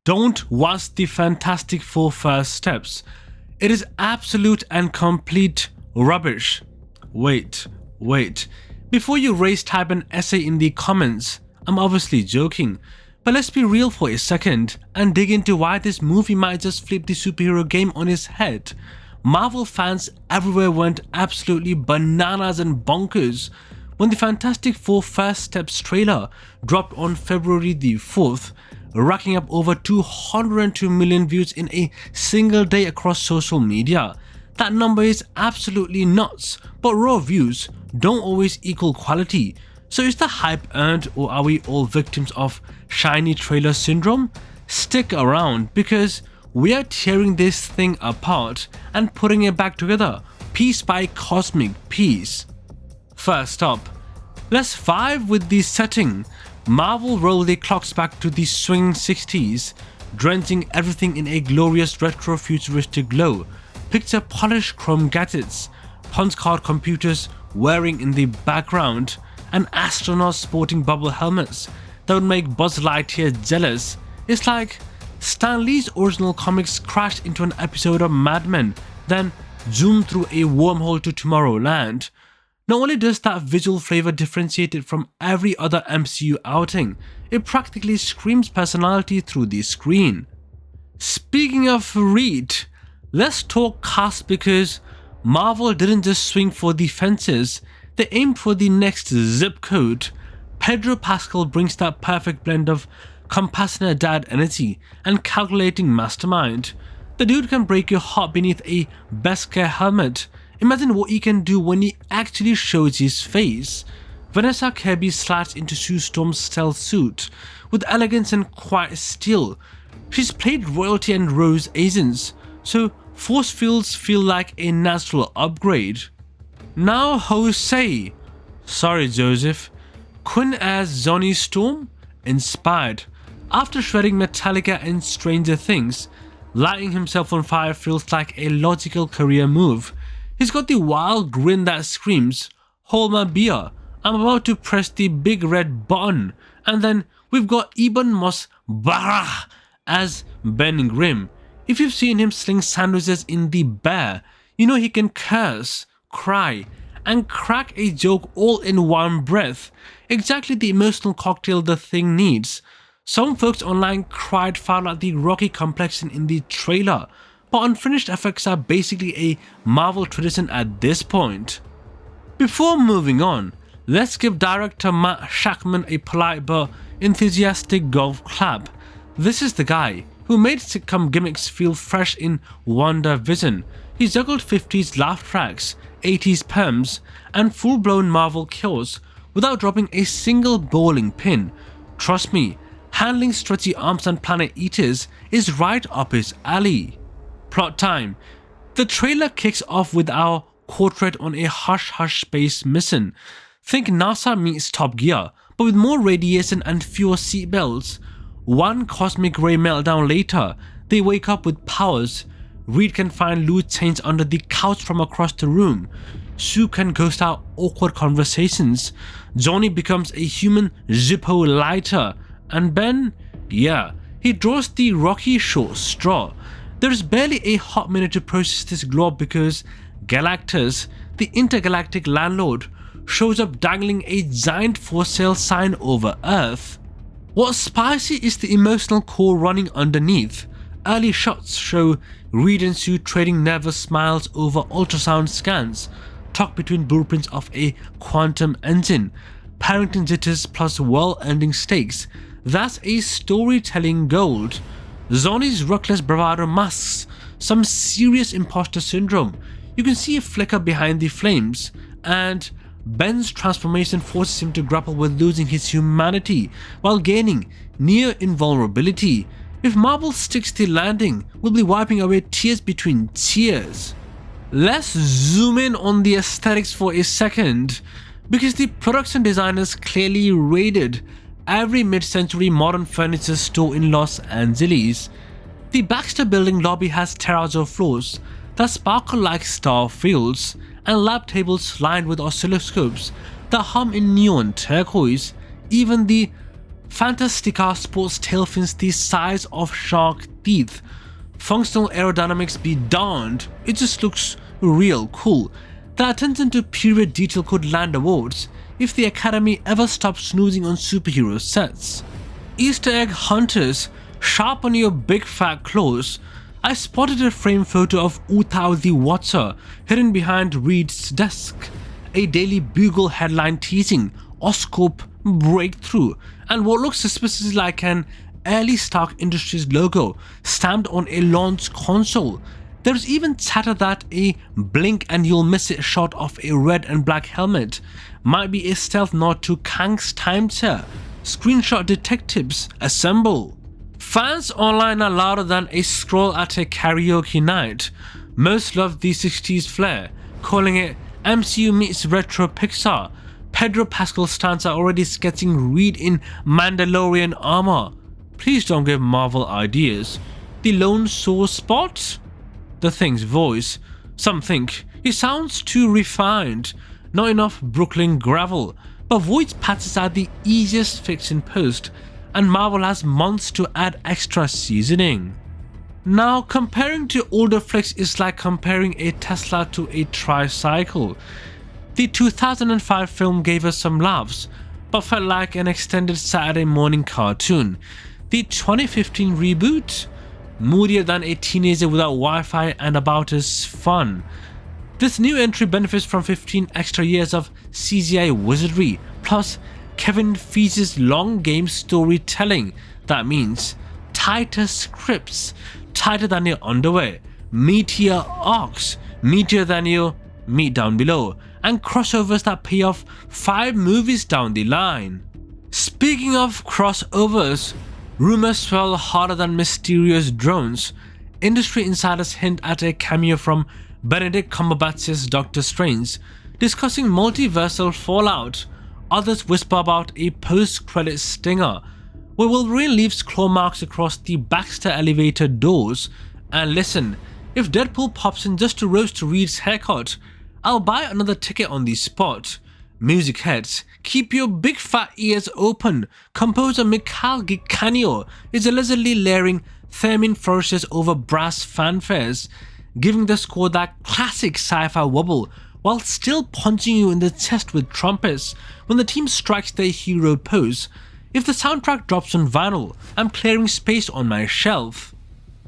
don't watch the Fantastic Four first steps. It is absolute and complete rubbish. Wait. Before you type an essay in the comments. I'm obviously joking, but let's be real for a second and dig into why this movie might just flip the superhero game on its head. Marvel fans everywhere went absolutely bananas and bonkers when the Fantastic Four First Steps trailer dropped on February the 4th, racking up over 202 million views in a single day across social media. That number is absolutely nuts, but raw views don't always equal quality. So is the hype earned, or are we all victims of shiny trailer syndrome? Stick around because we are tearing this thing apart and putting it back together, piece by cosmic piece. First up, let's vibe with the setting. Marvel roll their clocks back to the swinging 60s, drenching everything in a glorious retro-futuristic glow. Picture polished chrome gadgets, punch card computers whirring in the background, and astronauts sporting bubble helmets that would make Buzz Lightyear jealous. It's like Stan Lee's original comics crashed into an episode of Mad Men, then zoomed through a wormhole to Tomorrowland. Not only does that visual flavor differentiate it from every other MCU outing, it practically screams personality through the screen. Speaking of read, let's talk cast because Marvel didn't just swing for the fences, they aimed for the next zip code. Pedro Pascal brings that perfect blend of compassionate dad energy and calculating mastermind. The dude can break your heart beneath a Beskar helmet. Imagine what he can do when he actually shows his face. Vanessa Kirby slides into Sue Storm's stealth suit with elegance and quiet steel. She's played royalty and Rose agents, so force fields feel like a natural upgrade. Now Jose, sorry Joseph, Quinn as Johnny Storm, inspired. After shredding Metallica and Stranger Things, lighting himself on fire feels like a logical career move. He's got the wild grin that screams, hold my beer, I'm about to press the big red button. And then we've got Ibn Mos Barah as Ben Grimm. If you've seen him sling sandwiches in The Bear, you know he can curse, cry, and crack a joke all in one breath. Exactly the emotional cocktail the thing needs. Some folks online cried foul at the rocky complexion in the trailer, but unfinished effects are basically a Marvel tradition at this point. Before moving on, let's give director Matt Shakman a polite but enthusiastic golf clap. This is the guy who made sitcom gimmicks feel fresh in WandaVision. He juggled 50s laugh tracks, 80s perms, and full-blown Marvel kills without dropping a single bowling pin. Trust me, handling stretchy arms and planet eaters is right up his alley. Plot time. The trailer kicks off with our portrait on a hush-hush space mission. Think NASA meets Top Gear, but with more radiation and fewer seatbelts. One cosmic ray meltdown later, they wake up with powers. Reed can find loot chains under the couch from across the room. Sue can ghost out awkward conversations. Johnny becomes a human Zippo lighter. And Ben? Yeah, he draws the rocky short straw. There is barely a hot minute to process this glob because Galactus, the intergalactic landlord, shows up dangling a giant for sale sign over Earth. What's spicy is the emotional core running underneath. Early shots show Reed and Sue trading nervous smiles over ultrasound scans, tucked between blueprints of a quantum engine. Parenting jitters plus world-ending stakes. That's a storytelling gold. Johnny's reckless bravado masks some serious imposter syndrome. You can see a flicker behind the flames, and Ben's transformation forces him to grapple with losing his humanity while gaining near invulnerability. If Marvel sticks the landing, we'll be wiping away tears between cheers. Let's zoom in on the aesthetics for a second, because the production designers clearly raided every mid-century modern furniture store in Los Angeles. The Baxter Building lobby has terrazzo floors that sparkle like star fields, and lab tables lined with oscilloscopes that hum in neon turquoise. Even the Fantastica sports tail fins the size of shark teeth. Functional aerodynamics be darned, it just looks real cool. The attention to period detail could land awards if the Academy ever stopped snoozing on superhero sets. Easter egg hunters, sharpen your big fat claws. I spotted a frame photo of Utau the Watcher hidden behind Reed's desk. A Daily Bugle headline teasing Oscorp breakthrough, and what looks suspiciously like an early Stark Industries logo stamped on a launch console. There's even chatter that a blink and you'll miss it shot of a red and black helmet might be a stealth nod to Kang's timeshare. Screenshot detectives assemble. Fans online are louder than a scroll at a karaoke night. Most love the 60s flair, calling it MCU meets retro Pixar. Pedro Pascal stans are already sketching Reed in Mandalorian armor. Please don't give Marvel ideas. The lone sore spot? The Thing's voice. Some think he sounds too refined. Not enough Brooklyn gravel. But voice patches are the easiest fix in post, and Marvel has months to add extra seasoning. Now, comparing to older flicks is like comparing a Tesla to a tricycle. The 2005 film gave us some laughs, but felt like an extended Saturday morning cartoon. The 2015 reboot? Moodier than a teenager without Wi-Fi and about as fun. This new entry benefits from 15 extra years of CGI wizardry, plus Kevin Feige's long game storytelling. That means tighter scripts, tighter than your underwear, meteor arcs, meteor than your meat down below, and crossovers that pay off 5 movies down the line. Speaking of crossovers, rumors swell harder than mysterious drones. Industry insiders hint at a cameo from Benedict Cumberbatch's Doctor Strange, discussing multiversal fallout. Others whisper about a post-credit stinger, where Wolverine leaves claw marks across the Baxter elevator doors. And listen, if Deadpool pops in just to roast Reed's haircut, I'll buy another ticket on the spot. Music heads, keep your big fat ears open. Composer Mikhail Gikanio is allegedly layering theremin flourishes over brass fanfares, giving the score that classic sci-fi wobble while still punching you in the chest with trumpets when the team strikes their hero pose. If the soundtrack drops on vinyl, I'm clearing space on my shelf.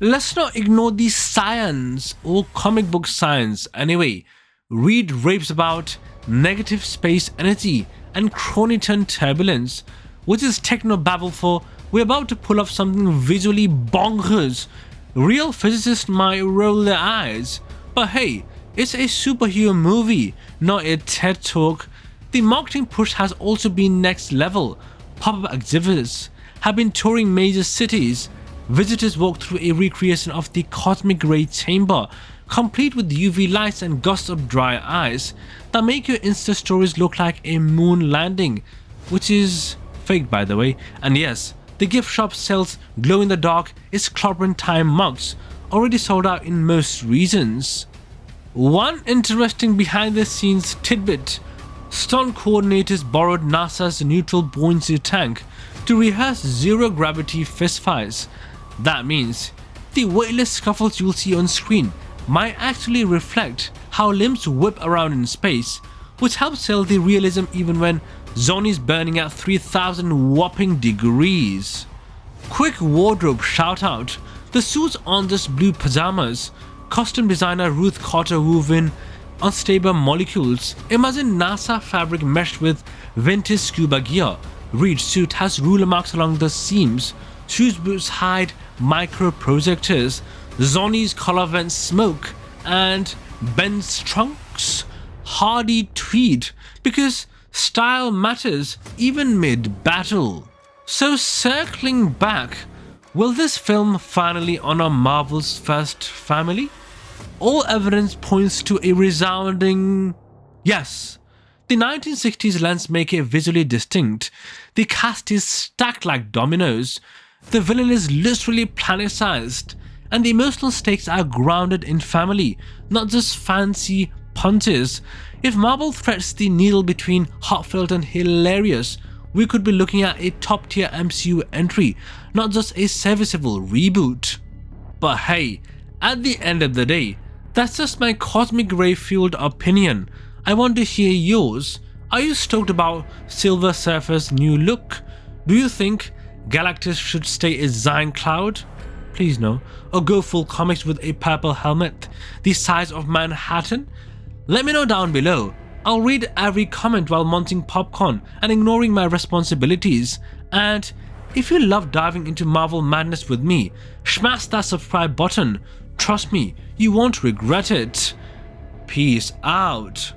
Let's not ignore the science or comic book science. Anyway, Reed raves about negative space energy and chronoton turbulence, which is techno babble for we're about to pull off something visually bonkers. Real physicists might roll their eyes, but hey, it's a superhero movie, not a TED talk. The marketing push has also been next level. Pop-up exhibitors have been touring major cities. Visitors walk through a recreation of the cosmic ray chamber, complete with UV lights and gusts of dry ice that make your Insta stories look like a moon landing, which is fake by the way. And yes, the gift shop sells glow-in-the-dark It's Clobbering Time mugs, already sold out in most regions. One interesting behind-the-scenes tidbit: stunt coordinators borrowed NASA's neutral buoyancy tank to rehearse zero-gravity fistfights. That means the weightless scuffles you'll see on screen might actually reflect how limbs whip around in space, which helps sell the realism even when Zoni's burning at 3000 whopping degrees. Quick wardrobe shout out: the suits aren't just blue pajamas. Costume designer Ruth Carter wove in unstable molecules. Imagine NASA fabric meshed with vintage scuba gear. Reed's suit has ruler marks along the seams. Shoes boots hide micro projectors. Zoni's collar vents smoke, and Ben's trunks hardy tweed, because style matters even mid-battle. So circling back, will this film finally honor Marvel's first family? All evidence points to a resounding yes. The 1960s lens make it visually distinct. The cast is stacked like dominoes. The villain is literally planet-sized, and the emotional stakes are grounded in family, not just fancy punches. If Marvel threads the needle between heartfelt and hilarious, we could be looking at a top-tier MCU entry, not just a serviceable reboot. But hey, at the end of the day, that's just my cosmic ray-fueled opinion. I want to hear yours. Are you stoked about Silver Surfer's new look? Do you think Galactus should stay a Zion Cloud? Please no. Or go full comics with a purple helmet the size of Manhattan? Let me know down below. I'll read every comment while munching popcorn and ignoring my responsibilities. And if you love diving into Marvel madness with me, smash that subscribe button. Trust me, you won't regret it. Peace out.